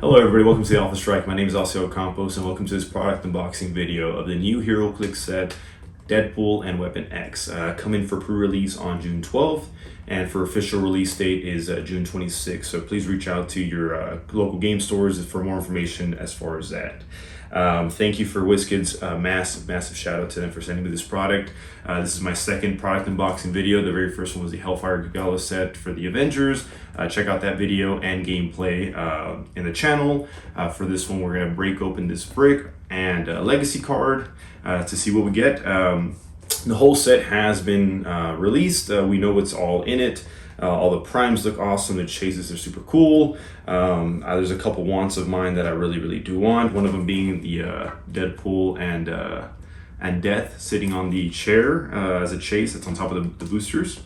Hello everybody, welcome to the Alpha Strike. My name is Osio Campos and welcome to this product unboxing video of the new Heroclix set, Deadpool and Weapon X. Coming for pre-release on June 12th and for official release date is June 26th. So please reach out to your local game stores for more information as far as that. Thank you for WizKids, massive shout out to them for sending me this product. This is my second product unboxing video. The very first one was the Hellfire Gala set for the Avengers. Check out that video and gameplay in the channel. For this one, we're gonna break open this brick and legacy card to see what we get. The whole set has been released. We know what's all in it. All the primes look awesome. The chases are super cool. There's a couple wants of mine that I really do want. One of them being the Deadpool and Death sitting on the chair as a chase that's on top of the boosters.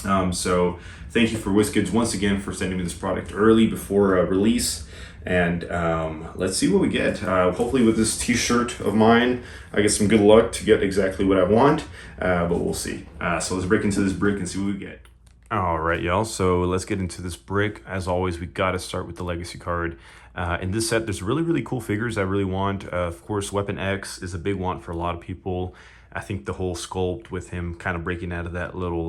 So thank you for WizKids once again for sending me this product early before release. And let's see what we get. Hopefully with this t-shirt of mine, I get some good luck to get exactly what I want, but we'll see. So let's break into this brick and see what we get. All right, y'all, so let's get into this brick. As always, we got to start with the legacy card. In this set, there's really cool figures I really want. Of course, Weapon X is a big want for a lot of people. I think the whole sculpt with him kind of breaking out of that little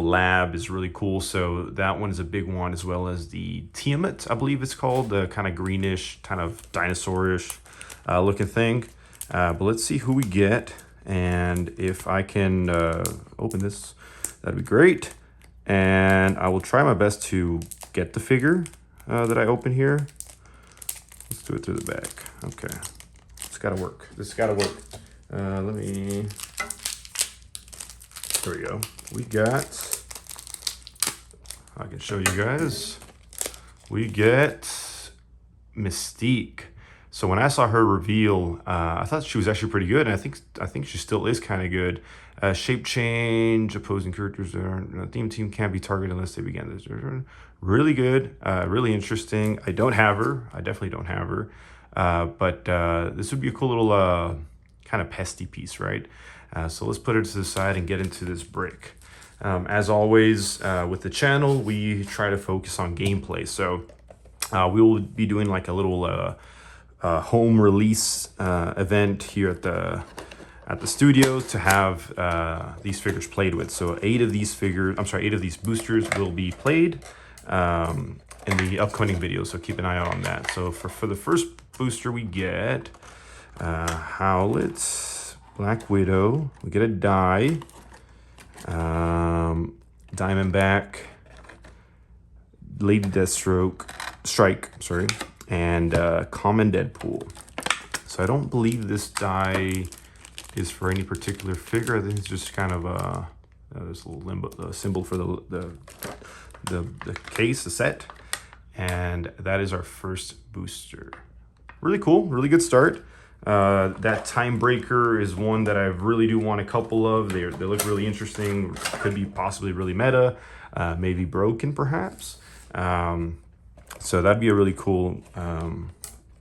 lab is really cool. So that one is a big one, as well as the Tiamat, I believe it's called, the kind of greenish, kind of dinosaurish looking thing. But let's see who we get. And if I can open this, that'd be great. And I will try my best to get the figure that I open here. Let's do it through the back. Okay, it's gotta work. This gotta work. There we go. We got, I can show you guys. We get Mystique. So when I saw her reveal, I thought she was actually pretty good, and I think she still is kind of good. Shape change, opposing characters that aren't theme team can't be targeted unless they begin this. Really good, really interesting. I don't have her. I definitely don't have her. But this would be a cool little kind of pesty piece, right? So let's put her to the side and get into this brick. As always, with the channel, we try to focus on gameplay. So we will be doing like a little home release event here at the studio to have these figures played with. So 8 of these boosters will be played in the upcoming video. So keep an eye out on that. So for the first booster, we get Howlet, Black Widow. We get a die, Diamondback, Lady Strike, sorry, and Common Deadpool. So I don't believe this die is for any particular figure. I think it's just kind of this little symbol for the case, the set, and that is our first booster. Really cool, really good start. That Time Breaker is one that I really do want a couple of. They look really interesting. Could be possibly really meta, maybe broken perhaps. So that'd be a really cool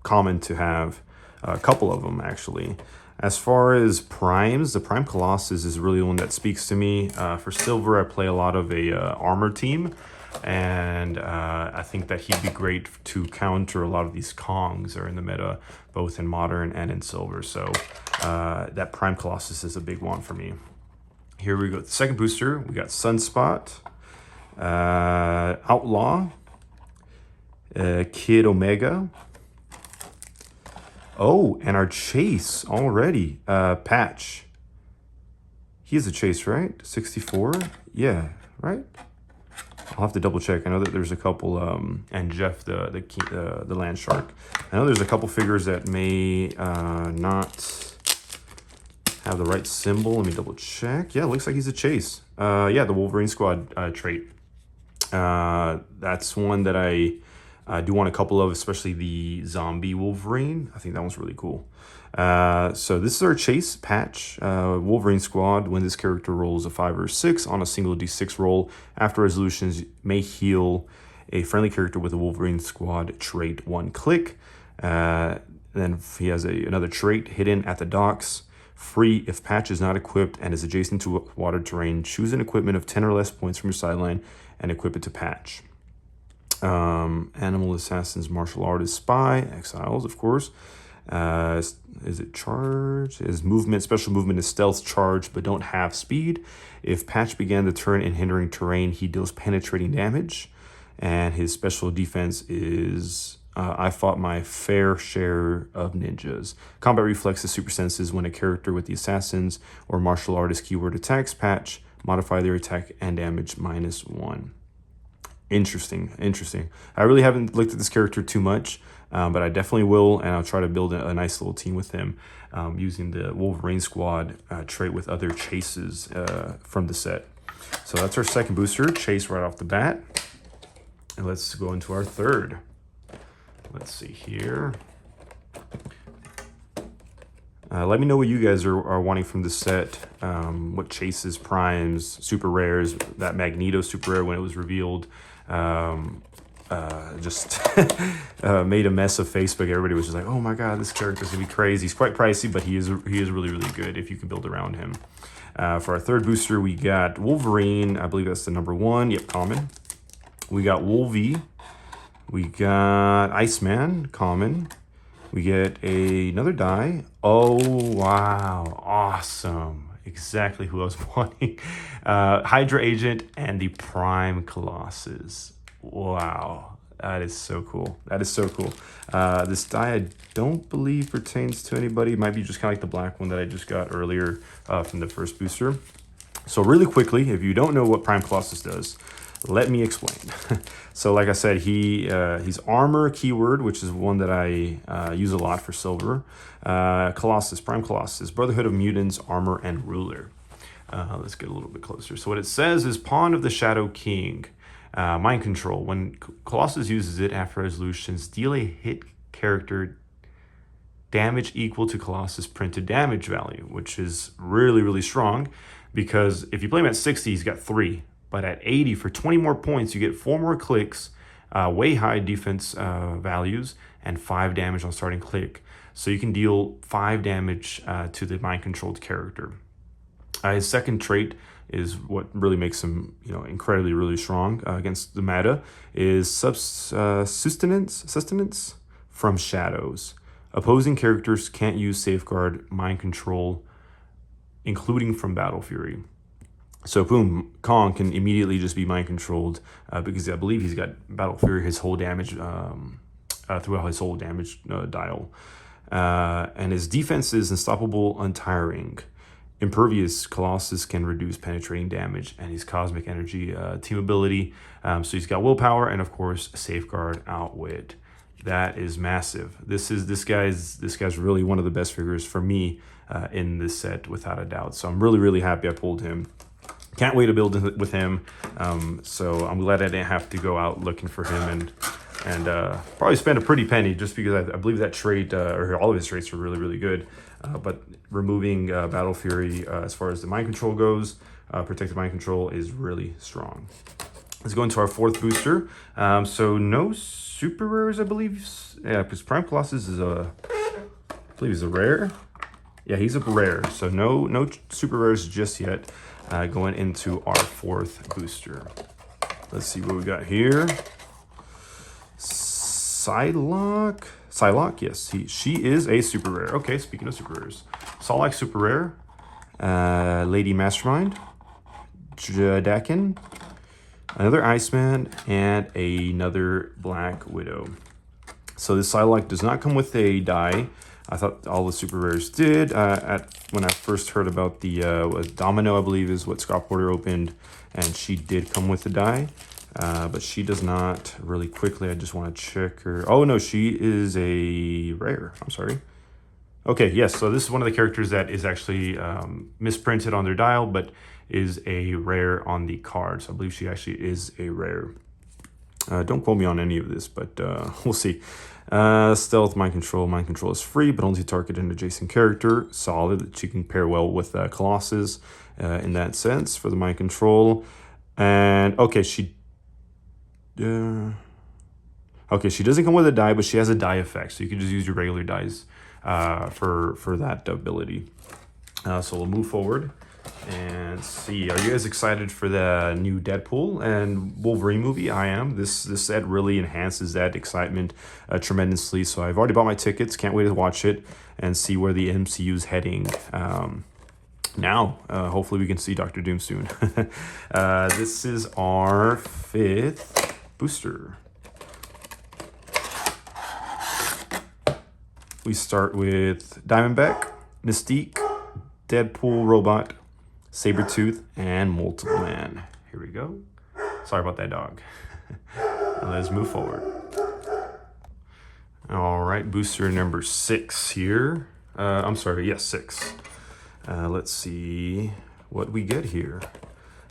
common to have. A couple of them actually. As far as primes, the Prime Colossus is really one that speaks to me. For silver, I play a lot of a armor team, and I think that he'd be great to counter a lot of these Kongs that are in the meta, both in modern and in silver. So that Prime Colossus is a big one for me. Here we go. The second booster, we got Sunspot, Outlaw, Kid Omega. Oh, and our chase already. Patch. He is a chase, right? 64? Yeah, right? I'll have to double check. I know that there's a couple, and Jeff, the land shark. I know there's a couple figures that may not have the right symbol. Let me double check. Yeah, it looks like he's a chase. Yeah, the Wolverine Squad trait. That's one that I do want a couple of, especially the zombie Wolverine. I think that one's really cool. So this is our chase patch. Wolverine Squad. When this character rolls a 5 or 6 on a single D6 roll, after resolutions may heal a friendly character with a Wolverine Squad trait 1 click. Then he has another trait hidden at the docks. Free if patch is not equipped and is adjacent to water terrain. Choose an equipment of 10 or less points from your sideline and equip it to patch. Animal Assassins, Martial Artist, Spy, Exiles, of course. Is it charge? His movement, special movement is stealth, charge, but don't have speed. If Patch began the turn in hindering terrain, he deals penetrating damage. And his special defense is I fought my fair share of ninjas. Combat reflexes, super senses. When a character with the Assassins or Martial Artist keyword attacks Patch, modify their attack and damage -1. Interesting. I really haven't looked at this character too much, but I definitely will, and I'll try to build a nice little team with him using the Wolverine Squad trait with other chases from the set. So that's our second booster, Chase right off the bat. And let's go into our third. Let's see here. Let me know what you guys are wanting from this set. What chases, primes, super rares, that Magneto super rare when it was revealed. Just made a mess of Facebook. Everybody was just like, oh my God, this character's gonna be crazy. He's quite pricey, but he is really, really good if you can build around him. For our third booster, we got Wolverine. I believe that's the #1. Yep, common. We got Wolvie. We got Iceman, common. We get another die. Oh, wow. Awesome. Exactly who I was wanting. Hydra Agent and the Prime Colossus. Wow. That is so cool. This die I don't believe pertains to anybody. It might be just kind of like the black one that I just got earlier from the first booster. So really quickly, if you don't know what Prime Colossus does, let me explain. So like I said, he's armor keyword, which is one that I use a lot for silver. Colossus, Prime Colossus, Brotherhood of Mutants, armor, and ruler. Let's get a little bit closer. So what it says is Pawn of the Shadow King, mind control. When Colossus uses it after resolutions, deal a hit character damage equal to Colossus printed damage value, which is really, really strong because if you play him at 60, he's got 3. But at 80, for 20 more points, you get 4 more clicks, way high defense values, and 5 damage on starting click. So you can deal 5 damage to the mind-controlled character. His second trait is what really makes him, incredibly, really strong against the meta, is sustenance from shadows. Opposing characters can't use safeguard mind control, including from Battle Fury. So boom, Kong can immediately just be mind controlled because I believe he's got Battle Fury, his whole damage throughout his whole damage dial. And his defense is unstoppable, untiring. Impervious Colossus can reduce penetrating damage, and his cosmic energy team ability. So he's got willpower and of course safeguard, outwit. That is massive. This guy's really one of the best figures for me in this set without a doubt. So I'm really, really happy I pulled him. Can't wait to build with him. So I'm glad I didn't have to go out looking for him and probably spend a pretty penny just because I believe that trait, or all of his traits are really, really good. But removing Battle Fury as far as the mind control goes, protected mind control is really strong. Let's go into our fourth booster. So no super rares, I believe. Yeah, because Prime Colossus is I believe he's a rare. Yeah, he's a rare. So no super rares just yet. Going into our fourth booster. Let's see what we got here. Psylocke, yes, she is a super rare. Okay, speaking of super rares, Psylocke super rare, Lady Mastermind, Jadakin, another Iceman, and another Black Widow. So this Psylocke does not come with a die. I thought all the super rares did. When I first heard about the Domino, I believe is what Scott Porter opened, and she did come with a die. But she does not. Really quickly, I just want to check her. Oh no, she is a rare. I'm sorry. Okay, yes, so this is one of the characters that is actually misprinted on their dial, but is a rare on the card. So I believe she actually is a rare. Don't quote me on any of this, but we'll see. Stealth, mind control is free, but only target an adjacent character. Solid, that she can pair well with Colossus in that sense for the mind control. And okay, she doesn't come with a die, but she has a die effect, so you can just use your regular dies for that ability. So we'll move forward And let's see, are you guys excited for the new Deadpool and Wolverine movie? I am. This set really enhances that excitement tremendously. So I've already bought my tickets. Can't wait to watch it and see where the MCU is heading. Now, hopefully we can see Doctor Doom soon. This is our 5th booster. We start with Diamondback, Mystique, Deadpool Robot, Sabretooth, and Multiple Man. Here we go. Sorry about that dog. Let's move forward. All right, booster number 6 here. I'm sorry, yes, 6. Let's see what we get here.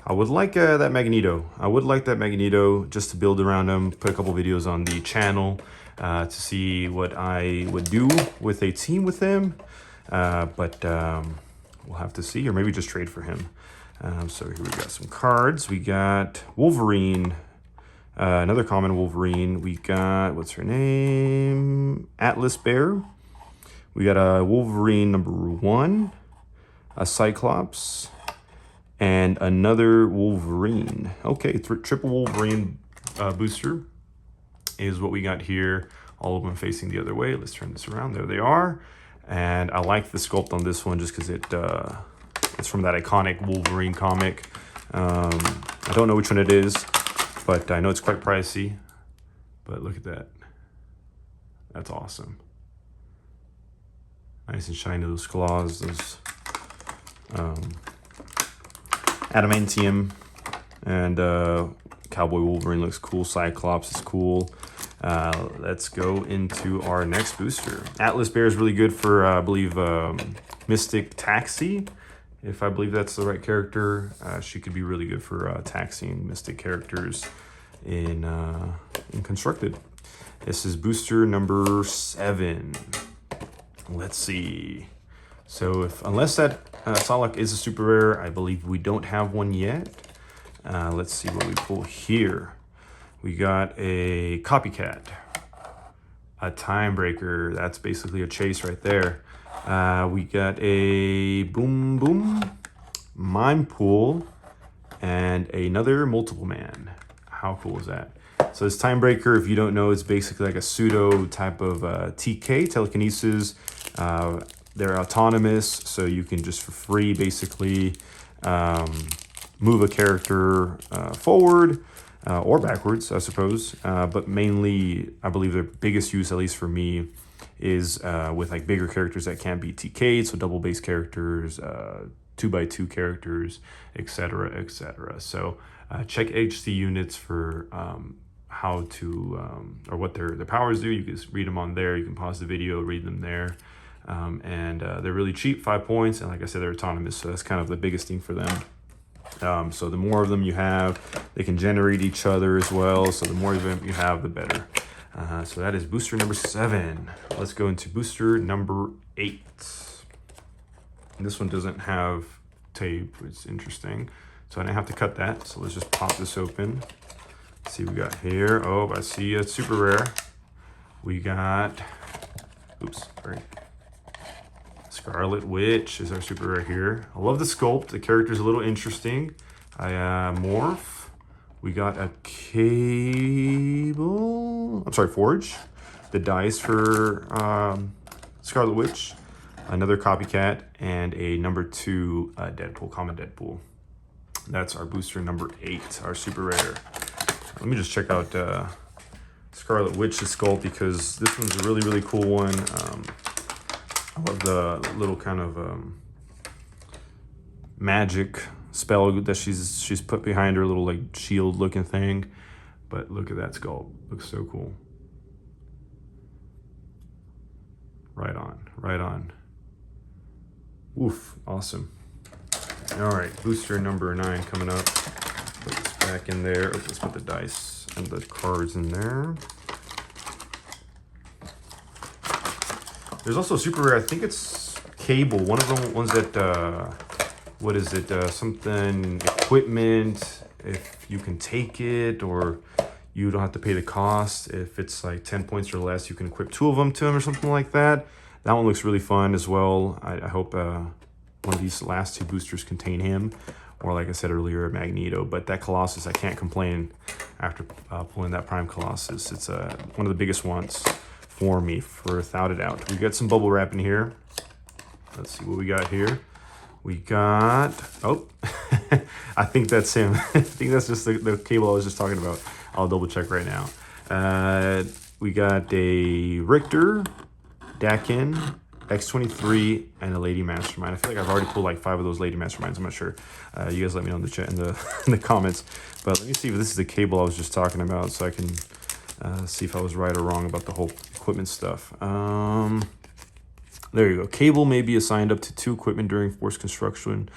I would like that Magneto. I would like that Magneto just to build around him, put a couple videos on the channel to see what I would do with a team with him. But we'll have to see, or maybe just trade for him. So here we got some cards. We got Wolverine, another common Wolverine. We got, what's her name? Atlas Bear. We got a Wolverine number 1. A Cyclops, and another Wolverine. Okay, triple Wolverine booster is what we got here. All of them facing the other way. Let's turn this around. There they are. And I like the sculpt on this one just because it's from that iconic Wolverine comic. I don't know which one it is, but I know it's quite pricey. But look at that. That's awesome. Nice and shiny, those claws, those adamantium, and Cowboy Wolverine looks cool. Cyclops is cool. Let's go into our next booster. Atlas Bear is really good for I believe Mystic Taxi, if I believe that's the right character. She could be really good for taxiing Mystic characters in Constructed. This is booster number 7. Let's see. So unless that Solak is a super rare, I believe we don't have one yet. Let's see what we pull here. We got a Copycat, a Time Breaker. That's basically a chase right there. We got a Boom Boom, Mime Pool, and another Multiple Man. How cool is that? So this Time Breaker, if you don't know, it's basically like a pseudo type of TK, telekinesis. They're autonomous, so you can just for free basically move a character forward or backwards, I suppose. But mainly, I believe their biggest use, at least for me, is with like bigger characters that can't be TK'd, so double base characters, 2x2 characters, etc., etc. So check HC units for how to or what their powers do. You can just read them on there. You can pause the video, read them there. And they're really cheap, 5 points, and like I said, they're autonomous, so that's kind of the biggest thing for them. So the more of them you have, they can generate each other as well, so the more of them you have, the better. So that is booster number 7. Let's go into booster number 8. This one doesn't have tape, it's interesting, so I didn't have to cut that. So let's just pop this open. Let's see what we got here. Oh, I see a super rare. We got, oops, sorry. Scarlet Witch is our super rare here. I love the sculpt. The character's a little interesting. Morph. We got a Forge. The dice for Scarlet Witch. Another Copycat. And a number 2 Deadpool, common Deadpool. That's our booster number 8, our super rare. Let me just check out Scarlet Witch's sculpt because this one's a really, really cool one. I love the little kind of magic spell that she's put behind her little like shield looking thing. But look at that sculpt. Looks so cool. Right on, right on. Oof, awesome. All right, booster number 9 coming up. Put this back in there. Oh, let's put the dice and the cards in there. There's also a super rare, I think it's Cable. One of them, ones that, what is it? Something, equipment, if you can take it or you don't have to pay the cost. If it's like 10 points or less, you can equip 2 of them to him or something like that. That one looks really fun as well. I hope one of these last two boosters contain him, or like I said earlier, Magneto. But that Colossus, I can't complain after pulling that Prime Colossus. It's one of the biggest ones for me, without a doubt. We got some bubble wrap in here. Let's see what we got here. We got, oh, I think that's him. I think that's just the cable I was just talking about. I'll double check right now. We got a Richter, Dakin, X23, and a Lady Mastermind. I feel like I've already pulled like 5 of those Lady Masterminds. I'm not sure. You guys let me know in the chat, in the comments. But let me see if this is the cable I was just talking about, so I can see if I was right or wrong about the whole equipment stuff. There you go. Cable may be assigned up to 2 equipment during force construction.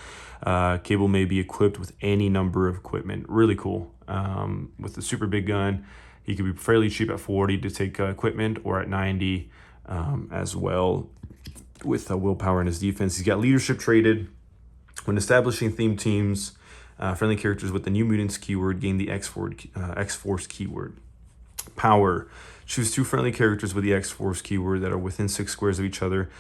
Cable may be equipped with any number of equipment. Really cool. With the super big gun, he could be fairly cheap at 40 to take equipment, or at 90 as well, with willpower and his defense. He's got leadership traded. When establishing theme teams, friendly characters with the New Mutants keyword gain the X-Force keyword. Power. Choose 2 friendly characters with the X-Force keyword that are within 6 squares of each other.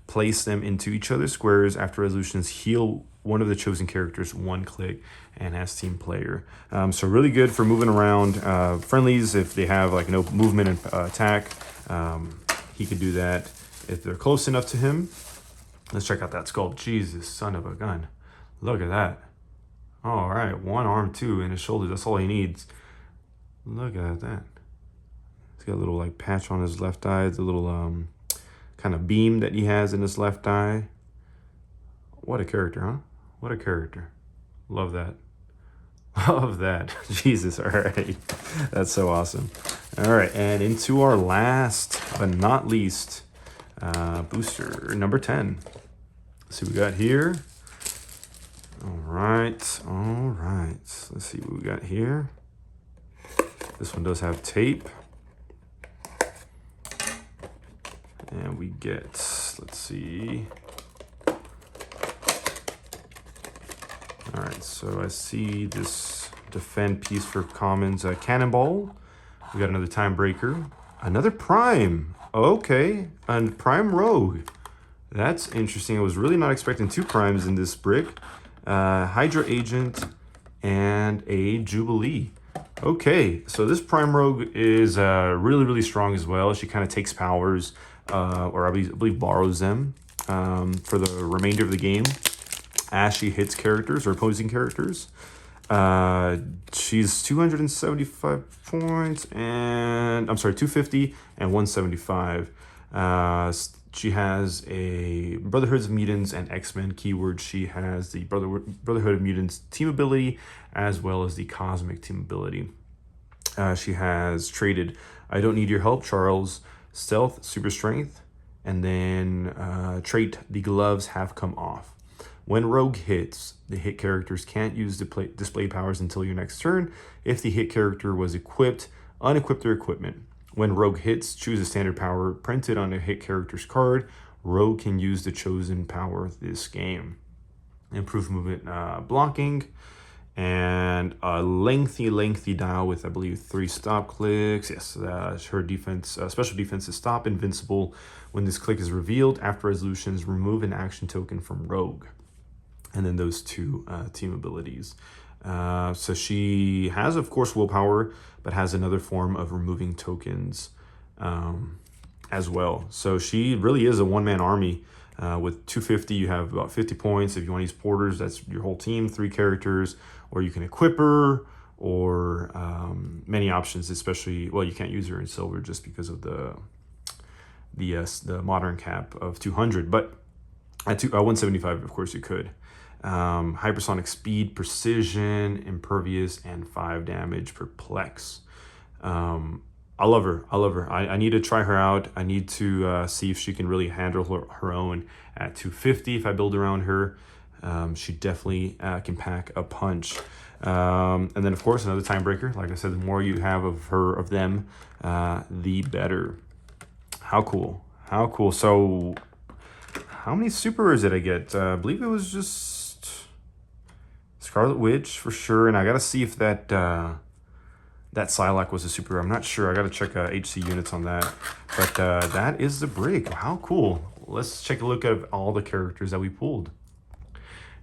Place them into each other's squares. After resolutions, heal one of the chosen characters 1 click and as team player. So really good for moving around. Friendlies, if they have like no movement and attack, he could do that if they're close enough to him. Let's check out that sculpt. Jesus, son of a gun. Look at that. All right, 1 arm, 2 in his shoulders. That's all he needs. Look at that. He's got a little like patch on his left eye. It's a little kind of beam that he has in his left eye. What a character, huh? What a character. Love that. Love that. Jesus, all right. That's so awesome. All right, and into our last but not least booster, number 10. Let's see what we got here. All right, all right. Let's see what we got here. This one does have tape. And we get, let's see. All right, so I see this defend piece for commons, Cannonball. We got another Time Breaker, another Prime. Okay, and Prime Rogue. That's interesting. I was really not expecting 2 primes in this brick. Hydra Agent and a Jubilee. Okay, so this Prime Rogue is really, really strong as well. She kind of takes powers, or I believe borrows them for the remainder of the game as she hits characters or opposing characters. She's 275 points and, I'm sorry, 250 and 175. She has a Brotherhood of Mutants and X-Men keyword. She has the Brotherhood of Mutants team ability as well as the Cosmic team ability. She has traded I Don't Need Your Help, Charles, Stealth, Super Strength, and then trait The Gloves Have Come Off. When Rogue hits, the hit characters can't use display powers until your next turn. If the hit character was equipped, unequip their equipment. When Rogue hits, choose a standard power printed on a hit character's card. Rogue can use the chosen power this game. Improved movement, blocking, and a lengthy dial with, I believe, 3 stop clicks. Yes, her defense, special defense is stop, invincible. When this click is revealed, after resolutions, remove an action token from Rogue. And then those 2 team abilities. So she has, of course, willpower, but has another form of removing tokens as well. So she really is a one-man army. With 250, you have about 50 points. If you want to use porters, that's your whole team, 3 characters, or you can equip her, or many options, especially, well, you can't use her in silver just because of the modern cap of 200, but at 175, of course, you could. Hypersonic speed, precision, impervious, and 5 damage, perplex. I love her. I need to try her out. I need to see if she can really handle her own at 250. If I build around her, she definitely can pack a punch. And then, of course, another Time Breaker. Like I said, the more you have of them, the better. How cool. How cool. So how many supers did I get? I believe it was just Scarlet Witch for sure. And I got to see if that Psylocke was a super. I'm not sure. I got to check HC units on that. But that is the break. How cool. Let's take a look at all the characters that we pulled.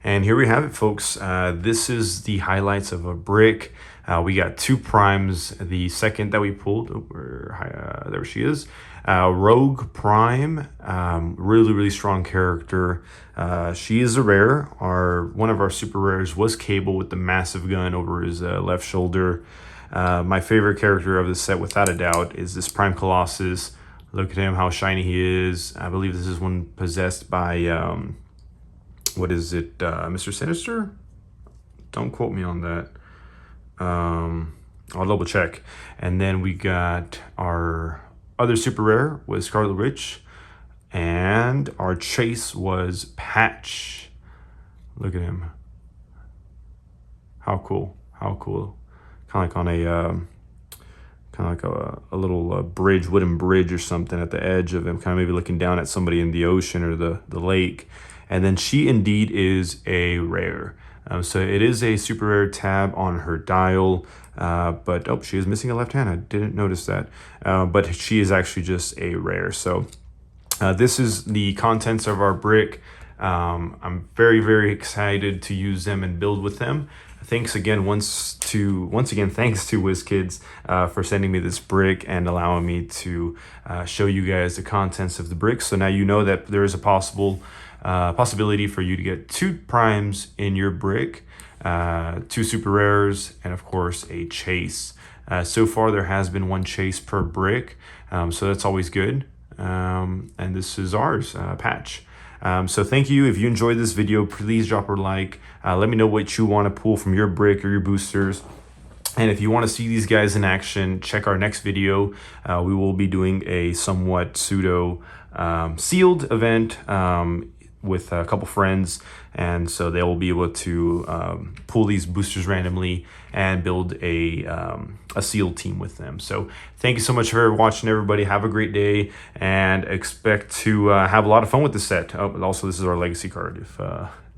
And here we have it, folks. This is the highlights of a brick. We got 2 primes. The second that we pulled, there she is. Rogue Prime, really strong character. She is a rare. One of our super rares was Cable with the massive gun over his left shoulder. My favorite character of the set, without a doubt, is this Prime Colossus. Look at him, how shiny he is. I believe this is one possessed by, what is it, Mr. Sinister? Don't quote me on that. I'll double check. And then we got our other super rare was Scarlet Witch, and our chase was Patch. Look at him. How cool! How cool! Kind of like on a little bridge, wooden bridge or something at the edge of him, kind of maybe looking down at somebody in the ocean or the lake. And then she indeed is a rare. So it is a super rare tab on her dial, but oh, she is missing a left hand. I didn't notice that, but she is actually just a rare. So this is the contents of our brick. I'm very excited to use them and build with them. Thanks again, once again, thanks to WizKids for sending me this brick and allowing me to show you guys the contents of the brick. So now you know that there is a possibility for you to get 2 primes in your brick, 2 super rares, and of course a chase. So far there has been 1 chase per brick, so that's always good. And this is ours, Patch. So thank you. If you enjoyed this video, please drop a like. Let me know what you want to pull from your brick or your boosters. And if you want to see these guys in action, check our next video. We will be doing a somewhat pseudo sealed event with a couple friends, and so they will be able to pull these boosters randomly and build a sealed team with them. So thank you so much for watching, everybody. Have a great day, and expect to have a lot of fun with the set. Oh, also, this is our legacy card,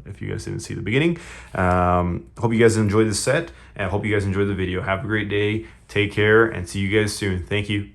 if you guys didn't see the beginning. Hope you guys enjoyed this set, and I hope you guys enjoyed the video. Have a great day, take care, and see you guys soon. Thank you.